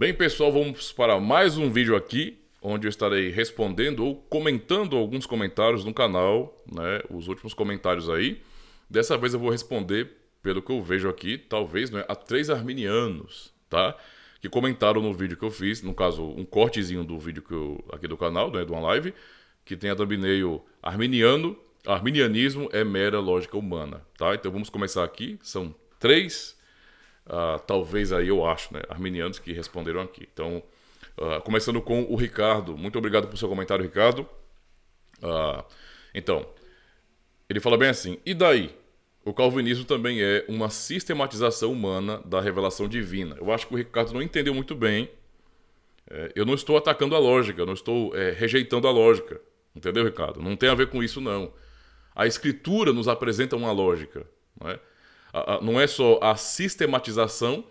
Bem, pessoal, vamos para mais um vídeo aqui, onde eu estarei respondendo ou comentando alguns comentários no canal, né? Os últimos comentários aí. Dessa vez eu vou responder, pelo que eu vejo aqui, talvez, né, a 3 arminianos, tá? Que comentaram no vídeo que eu fiz, no caso, um cortezinho do vídeo aqui do canal, né, de uma live, que tem a thumbnail arminianismo é mera lógica humana, tá? Então vamos começar aqui, são 3... talvez aí eu acho, né, arminianos que responderam aqui. Então, começando com o Ricardo. Muito obrigado por seu comentário, Ricardo. Então, ele fala bem assim: e daí? O calvinismo também é uma sistematização humana da revelação divina. Eu acho que o Ricardo não entendeu muito bem. Eu não estou atacando a lógica, eu não estou rejeitando a lógica. Entendeu, Ricardo? Não tem a ver com isso, não. A Escritura nos apresenta uma lógica, não é? Não é só a sistematização,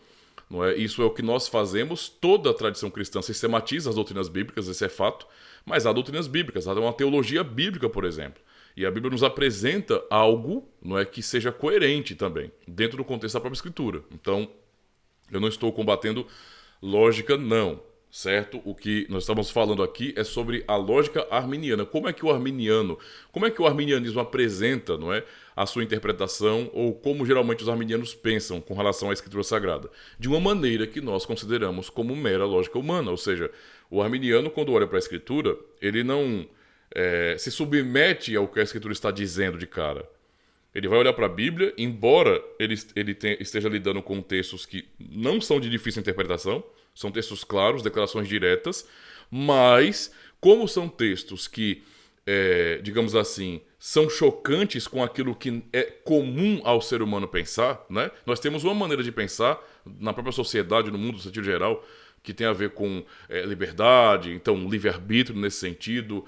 não é? Isso é o que nós fazemos. Toda a tradição cristã sistematiza as doutrinas bíblicas, esse é fato, mas há doutrinas bíblicas, há uma teologia bíblica, por exemplo. E a Bíblia nos apresenta algo, não é, que seja coerente também, dentro do contexto da própria Escritura. Então, eu não estou combatendo lógica, não. Certo? O que nós estamos falando aqui é sobre a lógica arminiana. Como é que o arminianismo apresenta, não é, a sua interpretação, ou como geralmente os arminianos pensam com relação à Escritura Sagrada? De uma maneira que nós consideramos como mera lógica humana. Ou seja, o arminiano, quando olha para a Escritura, ele não se submete ao que a Escritura está dizendo de cara. Ele vai olhar para a Bíblia, embora ele esteja lidando com textos que não são de difícil interpretação, são textos claros, declarações diretas, mas como são textos que, digamos assim, são chocantes com aquilo que é comum ao ser humano pensar, né? Nós temos uma maneira de pensar na própria sociedade, no mundo, no sentido geral, que tem a ver com liberdade, então livre-arbítrio nesse sentido,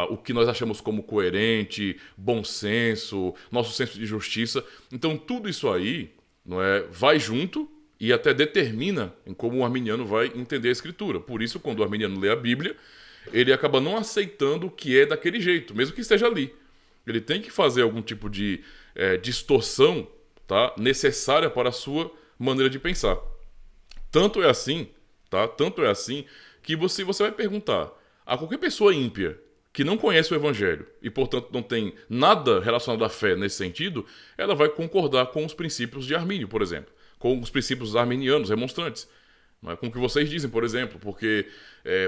o que nós achamos como coerente, bom senso, nosso senso de justiça. Então tudo isso aí, não é, vai junto e até determina em como o arminiano vai entender a Escritura. Por isso, quando o arminiano lê a Bíblia, ele acaba não aceitando o que é daquele jeito, mesmo que esteja ali. Ele tem que fazer algum tipo de distorção, tá, necessária para a sua maneira de pensar. Tanto é assim, tá? Tanto é assim que você vai perguntar a qualquer pessoa ímpia que não conhece o Evangelho e, portanto, não tem nada relacionado à fé nesse sentido, ela vai concordar com os princípios de Armínio, por exemplo, com os princípios arminianos, remonstrantes, não é? Com o que vocês dizem, por exemplo, porque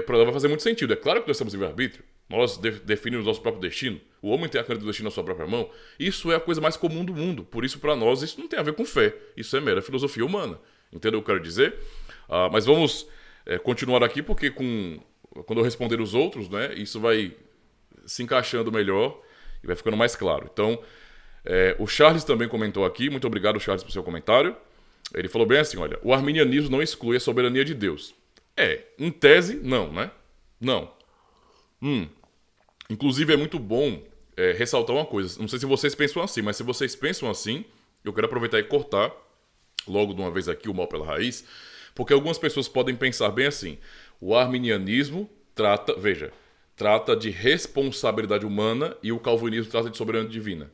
para ela vai fazer muito sentido. É claro que nós temos livre-arbítrio, nós definimos o nosso próprio destino, o homem tem a caneta do destino na sua própria mão. Isso é a coisa mais comum do mundo, por isso, para nós, isso não tem a ver com fé, isso é mera filosofia humana. Entendeu o que eu quero dizer? Mas vamos continuar aqui, porque quando eu responder os outros, né, isso vai se encaixando melhor e vai ficando mais claro. Então, o Charles também comentou aqui. Muito obrigado, Charles, por seu comentário. Ele falou bem assim: olha, o arminianismo não exclui a soberania de Deus. Em tese, não, né? Não. Inclusive, é muito bom ressaltar uma coisa. Não sei se vocês pensam assim, mas se vocês pensam assim, eu quero aproveitar e cortar logo de uma vez aqui o mal pela raiz, porque algumas pessoas podem pensar bem assim: o arminianismo trata de responsabilidade humana e o calvinismo trata de soberania divina.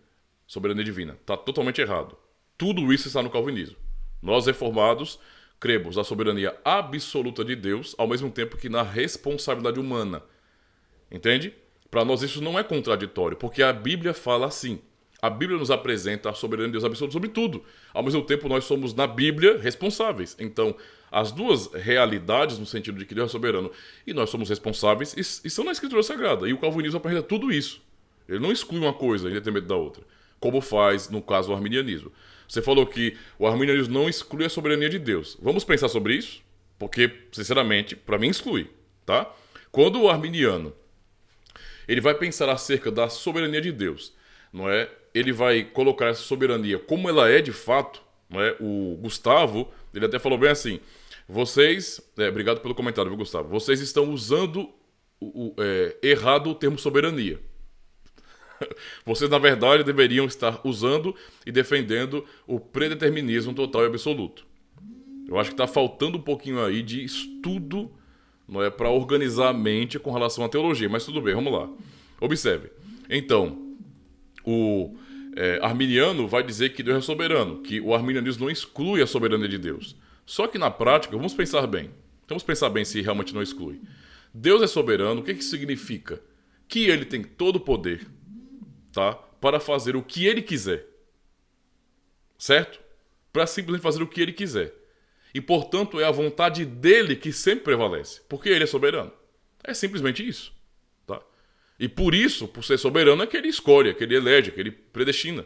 Soberania divina. Está totalmente errado. Tudo isso está no calvinismo. Nós, reformados, cremos na soberania absoluta de Deus, ao mesmo tempo que na responsabilidade humana. Entende? Para nós isso não é contraditório, porque a Bíblia fala assim. A Bíblia nos apresenta a soberania de Deus absoluta sobre tudo. Ao mesmo tempo, nós somos, na Bíblia, responsáveis. Então, as duas realidades, no sentido de que Deus é soberano e nós somos responsáveis, estão na Escritura Sagrada. E o calvinismo apresenta tudo isso. Ele não exclui uma coisa em detrimento da outra, como faz, no caso, o arminianismo. Você falou que o arminianismo não exclui a soberania de Deus. Vamos pensar sobre isso? Porque, sinceramente, para mim exclui, tá? Quando o arminiano ele vai pensar acerca da soberania de Deus, não é? Ele vai colocar essa soberania como ela é de fato, não é? O Gustavo, ele até falou bem assim: vocês, obrigado pelo comentário, viu, Gustavo? Vocês estão usando errado o termo soberania. Vocês, na verdade, deveriam estar usando e defendendo o predeterminismo total e absoluto. Eu acho que está faltando um pouquinho aí de estudo, não é, para organizar a mente com relação à teologia, mas tudo bem, vamos lá. Observe. Então, o arminiano vai dizer que Deus é soberano, que o arminianismo não exclui a soberania de Deus. Só que na prática, vamos pensar bem. Vamos pensar bem se realmente não exclui. Deus é soberano, o que isso significa? Que ele tem todo o poder, tá? Para fazer o que ele quiser. Certo? Para simplesmente fazer o que ele quiser. E, portanto, é a vontade dele que sempre prevalece. Porque ele é soberano. É simplesmente isso. Tá? E por isso, por ser soberano, é que ele escolhe, é que ele elege, é que ele predestina.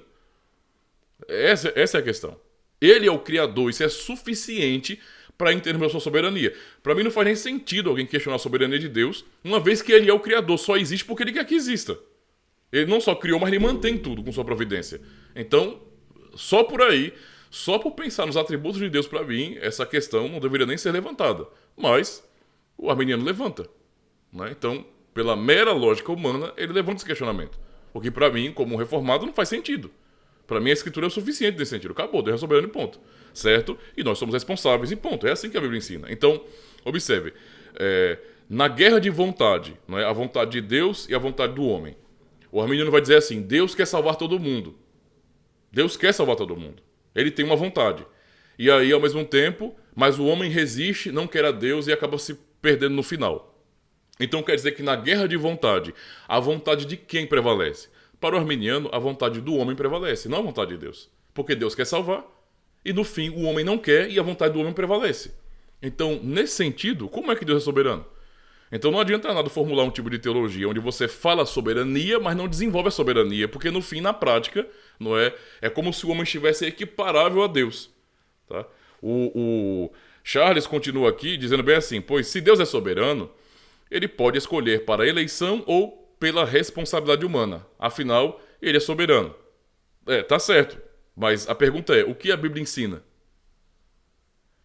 Essa é a questão. Ele é o Criador, isso é suficiente para entender a sua soberania. Para mim não faz nem sentido alguém questionar a soberania de Deus, uma vez que ele é o Criador, só existe porque ele quer que exista. Ele não só criou, mas ele mantém tudo com sua providência. Então, só por aí, só por pensar nos atributos de Deus, para mim, essa questão não deveria nem ser levantada. Mas o arminiano levanta. Né? Então, pela mera lógica humana, ele levanta esse questionamento. O que para mim, como um reformado, não faz sentido. Para mim, a escritura é o suficiente nesse sentido. Acabou, Deus é soberano e ponto. Certo? E nós somos responsáveis e ponto. É assim que a Bíblia ensina. Então, observe. Na guerra de vontade, não é? A vontade de Deus e a vontade do homem. O arminiano vai dizer assim, Deus quer salvar todo mundo. Deus quer salvar todo mundo. Ele tem uma vontade. E aí, ao mesmo tempo, mas o homem resiste, não quer a Deus e acaba se perdendo no final. Então quer dizer que na guerra de vontade, a vontade de quem prevalece? Para o arminiano, a vontade do homem prevalece, não a vontade de Deus. Porque Deus quer salvar, e no fim o homem não quer e a vontade do homem prevalece. Então, nesse sentido, como é que Deus é soberano? Então não adianta nada formular um tipo de teologia onde você fala soberania, mas não desenvolve a soberania, porque no fim, na prática, não é como se o homem estivesse equiparável a Deus. Tá? O Charles continua aqui dizendo bem assim, pois se Deus é soberano, ele pode escolher para a eleição ou pela responsabilidade humana. Afinal, ele é soberano. Tá certo. Mas a pergunta é, o que a Bíblia ensina?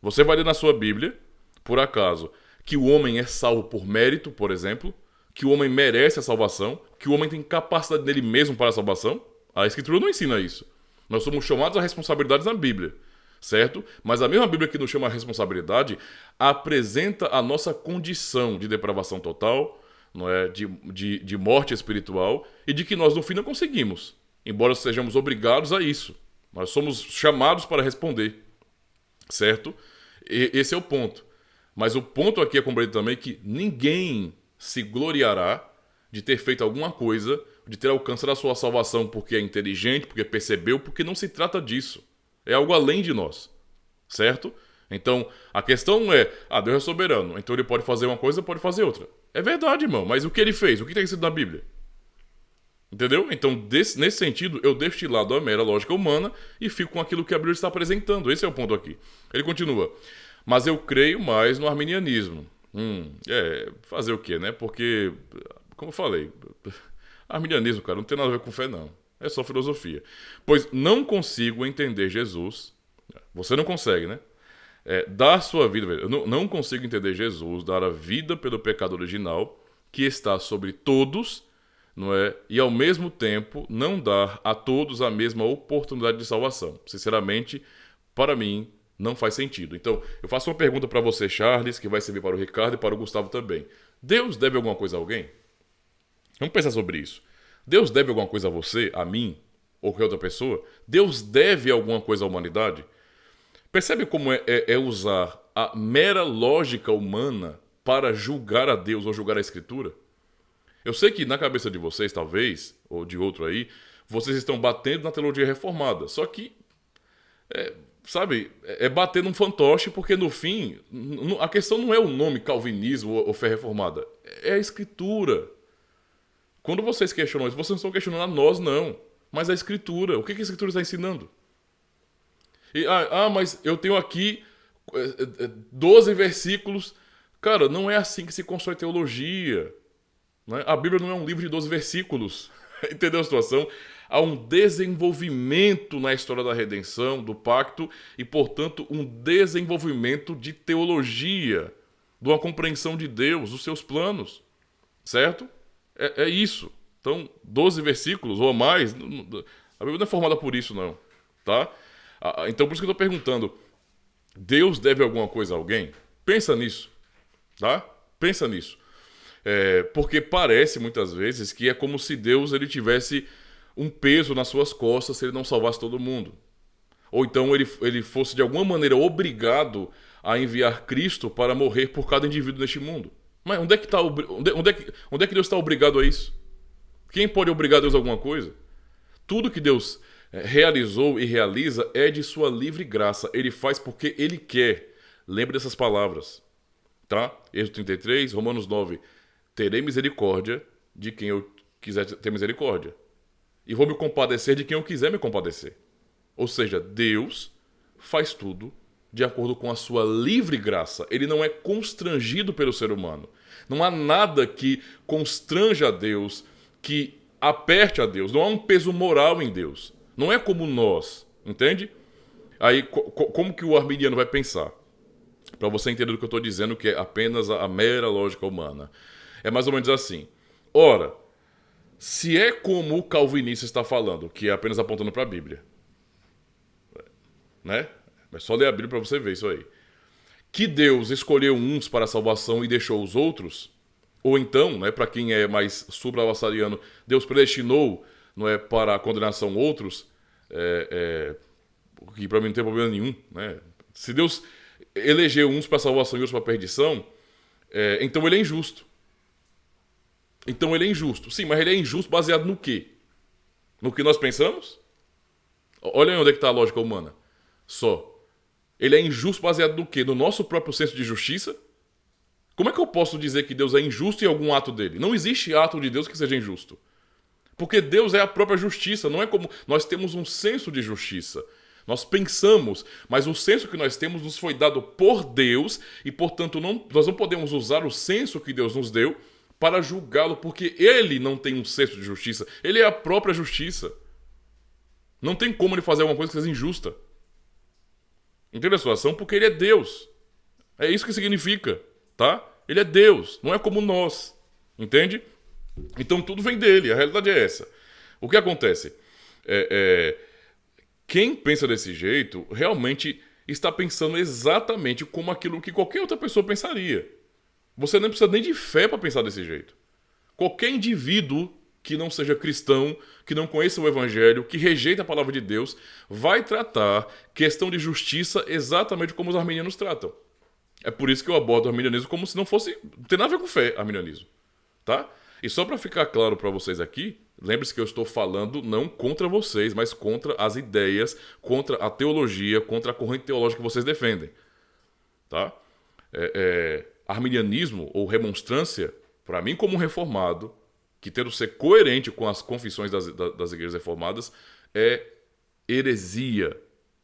Você vai ler na sua Bíblia, por acaso, que o homem é salvo por mérito, por exemplo, que o homem merece a salvação, que o homem tem capacidade dele mesmo para a salvação? A Escritura não ensina isso. Nós somos chamados a responsabilidades na Bíblia, certo? Mas a mesma Bíblia que nos chama a responsabilidade apresenta a nossa condição de depravação total, não é? De morte espiritual e de que nós no fim não conseguimos, embora sejamos obrigados a isso. Nós somos chamados para responder, certo? Esse é o ponto. Mas o ponto aqui é compreendido também que ninguém se gloriará de ter feito alguma coisa, de ter alcançado a sua salvação porque é inteligente, porque percebeu, porque não se trata disso. É algo além de nós, certo? Então, a questão não é, Deus é soberano, então ele pode fazer uma coisa, pode fazer outra. É verdade, irmão, mas o que ele fez? O que está escrito na Bíblia? Entendeu? Então, nesse sentido, eu deixo de lado a mera lógica humana e fico com aquilo que a Bíblia está apresentando. Esse é o ponto aqui. Ele continua. Mas eu creio mais no arminianismo. Fazer o quê, né? Porque, como eu falei, arminianismo, cara, não tem nada a ver com fé, não. É só filosofia. Pois não consigo entender Jesus. Você não consegue, né? Dar sua vida. Eu não consigo entender Jesus dar a vida pelo pecado original que está sobre todos, não é? E ao mesmo tempo não dar a todos a mesma oportunidade de salvação. Sinceramente, para mim, não faz sentido. Então, eu faço uma pergunta para você, Charles, que vai servir para o Ricardo e para o Gustavo também. Deus deve alguma coisa a alguém? Vamos pensar sobre isso. Deus deve alguma coisa a você, a mim, ou qualquer outra pessoa? Deus deve alguma coisa à humanidade? Percebe como é usar a mera lógica humana para julgar a Deus ou julgar a Escritura? Eu sei que na cabeça de vocês, talvez, ou de outro aí, vocês estão batendo na teologia reformada. Só que, bater num fantoche, porque no fim, a questão não é o nome calvinismo ou fé reformada. É a Escritura. Quando vocês questionam isso, vocês não estão questionando a nós, não. Mas a Escritura. O que a Escritura está ensinando? Mas eu tenho aqui 12 versículos. Cara, não é assim que se constrói teologia. Né? A Bíblia não é um livro de 12 versículos. Entendeu a situação? Há um desenvolvimento na história da redenção, do pacto, e, portanto, um desenvolvimento de teologia, de uma compreensão de Deus, dos seus planos. Certo? É isso. Então, 12 versículos ou mais, a Bíblia não é formada por isso, não. Tá? Então, por isso que eu estou perguntando, Deus deve alguma coisa a alguém? Pensa nisso. Tá? Pensa nisso. Porque parece, muitas vezes, que é como se Deus ele tivesse um peso nas suas costas se ele não salvasse todo mundo. Ou então ele fosse, de alguma maneira, obrigado a enviar Cristo para morrer por cada indivíduo neste mundo. Mas onde é que Deus está obrigado a isso? Quem pode obrigar Deus a alguma coisa? Tudo que Deus realizou e realiza é de sua livre graça. Ele faz porque Ele quer. Lembre dessas palavras. Tá? Êxodo 33, Romanos 9. Terei misericórdia de quem eu quiser ter misericórdia. E vou me compadecer de quem eu quiser me compadecer. Ou seja, Deus faz tudo de acordo com a sua livre graça. Ele não é constrangido pelo ser humano. Não há nada que constranja a Deus, que aperte a Deus. Não há um peso moral em Deus. Não é como nós, entende? Aí, como que o arminiano vai pensar? Para você entender o que eu estou dizendo, que é apenas a mera lógica humana. É mais ou menos assim. Ora, se é como o calvinista está falando, que é apenas apontando para a Bíblia, né? É só ler a Bíblia para você ver isso aí. Que Deus escolheu uns para a salvação e deixou os outros, ou então, né, para quem é mais supra-avassariano, Deus predestinou, não é, para a condenação outros, que para mim não tem problema nenhum, né? Se Deus elegeu uns para a salvação e outros para a perdição, então ele é injusto. Então ele é injusto. Sim, mas ele é injusto baseado no quê? No que nós pensamos? Olha aí onde é que está a lógica humana. Só. Ele é injusto baseado no quê? No nosso próprio senso de justiça? Como é que eu posso dizer que Deus é injusto em algum ato dele? Não existe ato de Deus que seja injusto. Porque Deus é a própria justiça. Não é como nós temos um senso de justiça. Nós pensamos, mas o senso que nós temos nos foi dado por Deus e, portanto, nós não podemos usar o senso que Deus nos deu para julgá-lo, porque ele não tem um senso de justiça. Ele é a própria justiça. Não tem como ele fazer alguma coisa que seja injusta. Entende a situação? Porque ele é Deus. É isso que significa, tá? Ele é Deus, não é como nós. Entende? Então tudo vem dele, a realidade é essa. O que acontece? Quem pensa desse jeito realmente está pensando exatamente como aquilo que qualquer outra pessoa pensaria. Você não precisa nem de fé para pensar desse jeito. Qualquer indivíduo que não seja cristão, que não conheça o Evangelho, que rejeita a palavra de Deus, vai tratar questão de justiça exatamente como os arminianos tratam. É por isso que eu abordo o arminianismo como se não fosse... Não tem nada a ver com fé, arminianismo. Tá? E só para ficar claro para vocês aqui, lembre-se que eu estou falando não contra vocês, mas contra as ideias, contra a teologia, contra a corrente teológica que vocês defendem. Tá? Arminianismo ou remonstrância, para mim como um reformado, que tendo ser coerente com as confissões das igrejas reformadas, é heresia,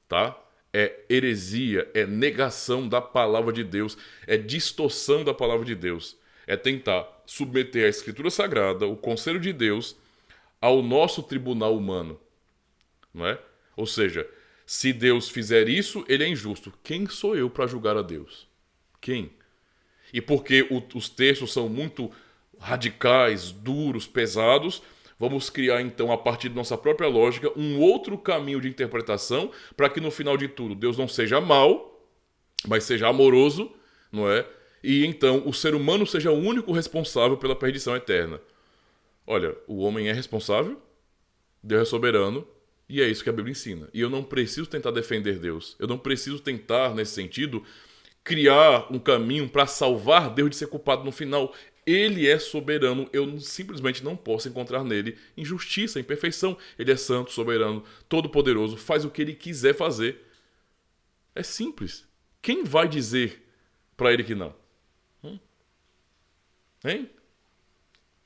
tá? É heresia, é negação da palavra de Deus, é distorção da palavra de Deus, é tentar submeter a Escritura Sagrada, o conselho de Deus, ao nosso tribunal humano, não é? Ou seja, se Deus fizer isso, ele é injusto. Quem sou eu para julgar a Deus? Quem? E porque os textos são muito radicais, duros, pesados, vamos criar então, a partir de nossa própria lógica, um outro caminho de interpretação para que no final de tudo Deus não seja mau, mas seja amoroso, não é? E então o ser humano seja o único responsável pela perdição eterna. Olha, o homem é responsável, Deus é soberano, e é isso que a Bíblia ensina. E eu não preciso tentar defender Deus, eu não preciso tentar, nesse sentido, criar um caminho para salvar Deus de ser culpado no final. Ele é soberano, eu simplesmente não posso encontrar nele injustiça, imperfeição. Ele é santo, soberano, todo-poderoso, faz o que ele quiser fazer. É simples. Quem vai dizer para ele que não? Hein?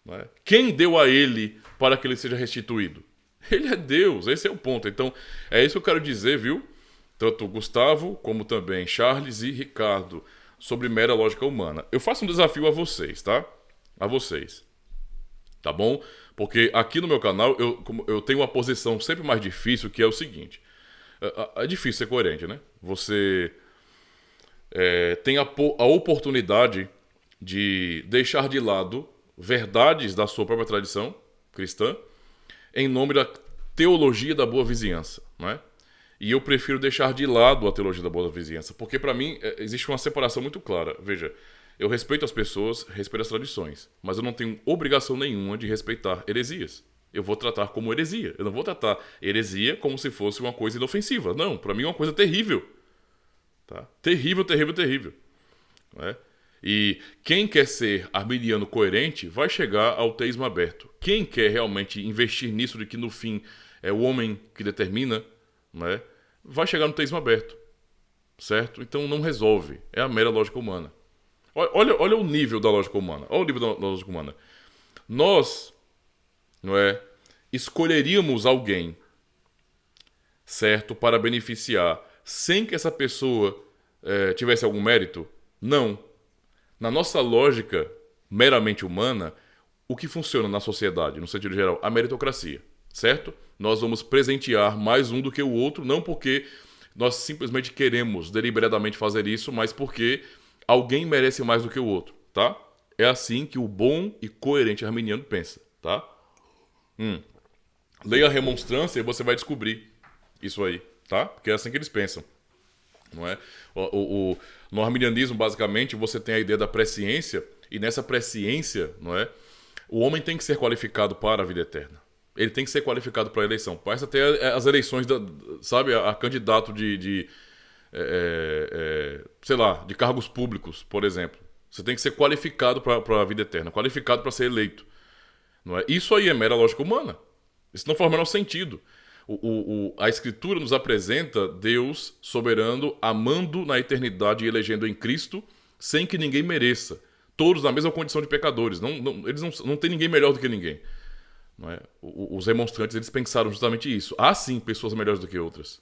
Não é? Quem deu a ele para que ele seja restituído? Ele é Deus, esse é o ponto. Então, é isso que eu quero dizer, viu? Tanto Gustavo, como também Charles e Ricardo, sobre mera lógica humana. Eu faço um desafio a vocês, tá? A vocês. Tá bom? Porque aqui no meu canal eu tenho uma posição sempre mais difícil, que é o seguinte. É difícil ser coerente, né? Você tem a oportunidade de deixar de lado verdades da sua própria tradição cristã em nome da teologia da boa vizinhança, não é? E eu prefiro deixar de lado a teologia da boa vizinhança, porque para mim existe uma separação muito clara. Veja, eu respeito as pessoas, respeito as tradições, mas eu não tenho obrigação nenhuma de respeitar heresias. Eu vou tratar como heresia. Eu não vou tratar heresia como se fosse uma coisa inofensiva. Não, para mim é uma coisa terrível. Tá? Terrível, terrível, terrível. Não é? E quem quer ser arminiano coerente vai chegar ao teísmo aberto. Quem quer realmente investir nisso de que no fim é o homem que determina, não é? Vai chegar no teísmo aberto. Certo? Então não resolve. É a mera lógica humana. Olha o nível da lógica humana. Olha o nível da lógica humana. Nós, não é, escolheríamos alguém, certo, para beneficiar, sem que essa pessoa tivesse algum mérito? Não. Na nossa lógica meramente humana, o que funciona na sociedade, no sentido geral? A meritocracia, certo? Nós vamos presentear mais um do que o outro, não porque nós simplesmente queremos deliberadamente fazer isso, mas porque alguém merece mais do que o outro, tá? É assim que o bom e coerente arminiano pensa, tá? Leia a Remonstrância e você vai descobrir isso aí, tá? Porque é assim que eles pensam, não é? No arminianismo, basicamente, você tem a ideia da presciência, e nessa presciência, não é? O homem tem que ser qualificado para a vida eterna. Ele tem que ser qualificado para a eleição. Parece até as eleições, sabe, a candidato sei lá, de cargos públicos, por exemplo. Você tem que ser qualificado para a vida eterna, qualificado para ser eleito. Não é? Isso aí é mera lógica humana. Isso não faz o menor sentido. A Escritura nos apresenta Deus soberano, amando na eternidade e elegendo em Cristo, sem que ninguém mereça. Todos na mesma condição de pecadores. Eles não têm ninguém melhor do que ninguém. Não é? Os remonstrantes, eles pensaram justamente isso. Há sim pessoas melhores do que outras.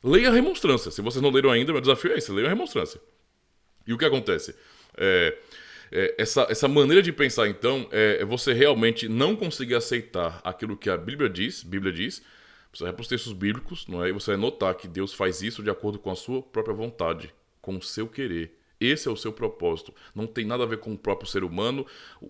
Leia a Remonstrância. Se vocês não leram ainda, meu desafio é esse. Leia a Remonstrância. E o que acontece? Essa maneira de pensar, então, é você realmente não conseguir aceitar aquilo que a Bíblia diz. Você vai para os textos bíblicos, não é? E você vai notar que Deus faz isso de acordo com a sua própria vontade, com o seu querer. Esse é o seu propósito. Não tem nada a ver com o próprio ser humano.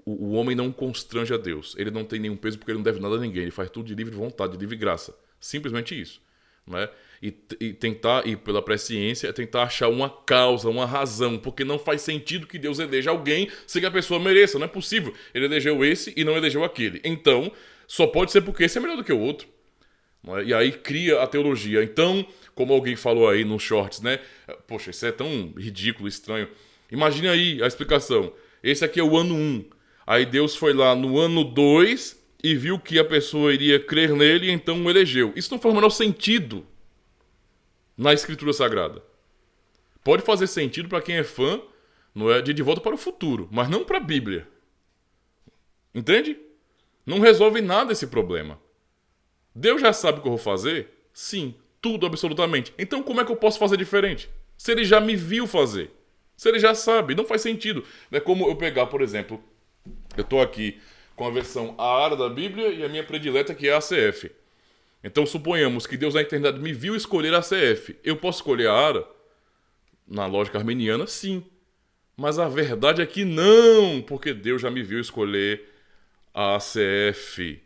O homem não constrange a Deus. Ele não tem nenhum peso porque ele não deve nada a ninguém. Ele faz tudo de livre vontade, de livre graça. Simplesmente isso. Não é? E tentar ir pela presciência é tentar achar uma causa, uma razão, porque não faz sentido que Deus eleja alguém sem que a pessoa mereça. Não é possível. Ele elegeu esse e não elegeu aquele. Então, só pode ser porque esse é melhor do que o outro. Não é? E aí cria a teologia. Então, como alguém falou aí nos shorts, né? Poxa, isso é tão ridículo, estranho. Imagine aí a explicação. Esse aqui é o ano 1. Aí Deus foi lá no ano 2 e viu que a pessoa iria crer nele e então o elegeu. Isso não faz o menor sentido na Escritura Sagrada. Pode fazer sentido para quem é fã, não é, de Volta para o Futuro, mas não para a Bíblia. Entende? Não resolve nada esse problema. Deus já sabe o que eu vou fazer? Sim, tudo absolutamente. Então como é que eu posso fazer diferente? Se ele já me viu fazer. Se ele já sabe, não faz sentido. É como eu pegar, por exemplo, eu estou aqui com a versão AARA da Bíblia e a minha predileta que é a ACF. Então suponhamos que Deus na eternidade me viu escolher a ACF. Eu posso escolher a AARA? Na lógica arminiana, sim. Mas a verdade é que não, porque Deus já me viu escolher a ACF.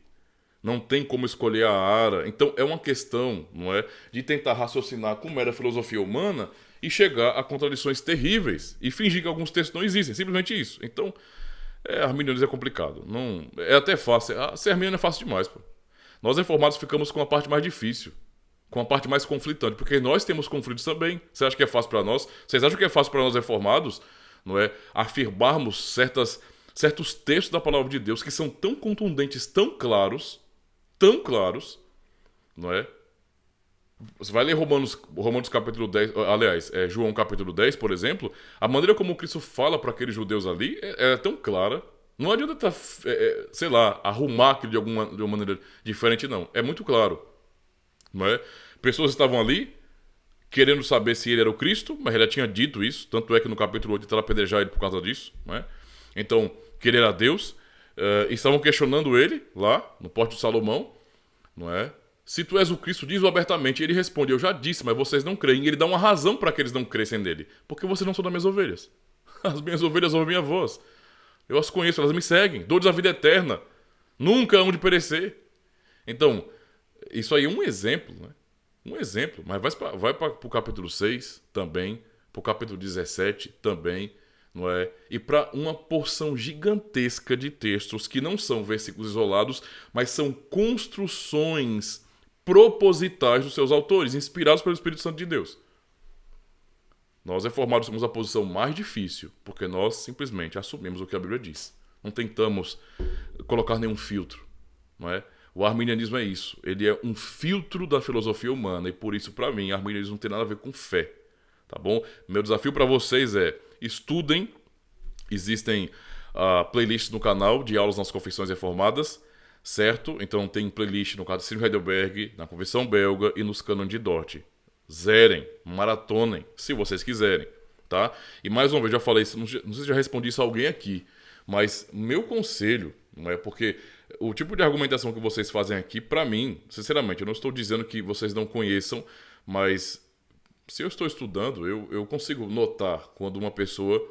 Não tem como escolher a AARA. Então é uma questão, não é, de tentar raciocinar com mera filosofia humana e chegar a contradições terríveis e fingir que alguns textos não existem. Simplesmente isso. Então, arminianismo é complicado. Não, é até fácil. Ser arminiano é fácil demais, pô. Nós reformados ficamos com a parte mais difícil, com a parte mais conflitante, porque nós temos conflitos também. Você acha que é fácil para nós? Vocês acham que é fácil para nós reformados, não é, afirmarmos certos textos da palavra de Deus que são tão contundentes, tão claros, não é? Você vai ler Romanos capítulo 10, aliás, João capítulo 10, por exemplo, a maneira como Cristo fala para aqueles judeus ali é tão clara. Não adianta, sei lá, arrumar aquilo de uma maneira diferente, não. É muito claro. Não é? Pessoas estavam ali querendo saber se ele era o Cristo, mas ele já tinha dito isso. Tanto é que no capítulo 8 tentaram apedrejar ele por causa disso. Não é? Então, que ele era Deus. Estavam questionando ele lá no Pórtico de Salomão. Não é? Se tu és o Cristo, diz-o abertamente. E ele responde, eu já disse, mas vocês não creem. E ele dá uma razão para que eles não crescem nele. Porque vocês não são das minhas ovelhas. As minhas ovelhas ouvem a minha voz. Eu as conheço, elas me seguem. Dou-lhes a vida eterna. Nunca hão de perecer. Então, isso aí é um exemplo, né? Um exemplo. Mas vai para o capítulo 6 também. Para o capítulo 17 também. Não é? E para uma porção gigantesca de textos que não são versículos isolados, mas são construções propositais dos seus autores, inspirados pelo Espírito Santo de Deus. Nós reformados temos a posição mais difícil, porque nós simplesmente assumimos o que a Bíblia diz. Não tentamos colocar nenhum filtro, não é? O arminianismo é isso. Ele é um filtro da filosofia humana e por isso, para mim, arminianismo não tem nada a ver com fé, tá bom? Meu desafio para vocês é estudem. Existem playlists no canal de aulas nas confissões reformadas, certo? Então tem playlist no caso de Heidelberg, na Confissão Belga e nos cânones de Dort. Zerem, maratonem, se vocês quiserem, tá? E mais uma vez, já falei isso, não sei se já respondi isso a alguém aqui, mas meu conselho, não é porque o tipo de argumentação que vocês fazem aqui, pra mim, sinceramente, eu não estou dizendo que vocês não conheçam, mas se eu estou estudando, eu consigo notar quando uma pessoa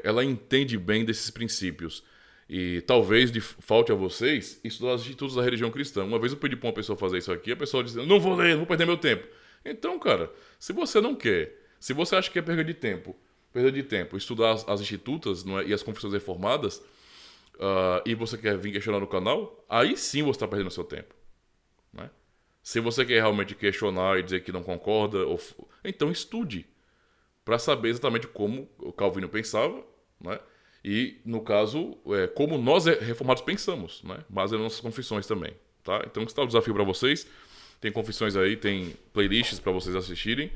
ela entende bem desses princípios. E talvez falte a vocês estudar os institutos da religião cristã. Uma vez eu pedi para uma pessoa fazer isso aqui, a pessoa disse, não vou ler, não vou perder meu tempo. Então, cara, se você não quer, se você acha que é perda de tempo, estudar as institutas, não é, e as confissões reformadas, e você quer vir questionar no canal, aí sim você está perdendo seu tempo. Né? Se você quer realmente questionar e dizer que não concorda, então estude para saber exatamente como o Calvino pensava, né? E, no caso, como nós reformados pensamos, né? Mas nas nossas confissões também, tá? Então, está o desafio para vocês. Tem confissões aí, tem playlists para vocês assistirem.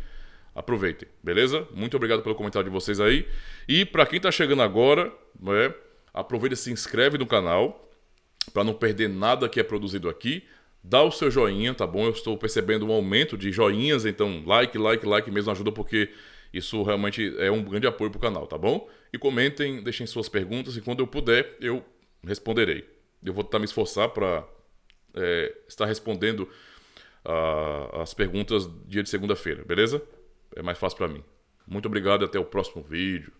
Aproveitem, beleza? Muito obrigado pelo comentário de vocês aí. E para quem está chegando agora, né? Aproveita e se inscreve no canal para não perder nada que é produzido aqui. Dá o seu joinha, tá bom? Eu estou percebendo um aumento de joinhas, então like mesmo ajuda porque isso realmente é um grande apoio para o canal, tá bom? E comentem, deixem suas perguntas e quando eu puder, eu responderei. Eu vou tentar me esforçar para estar respondendo as perguntas dia de segunda-feira, beleza? É mais fácil para mim. Muito obrigado e até o próximo vídeo.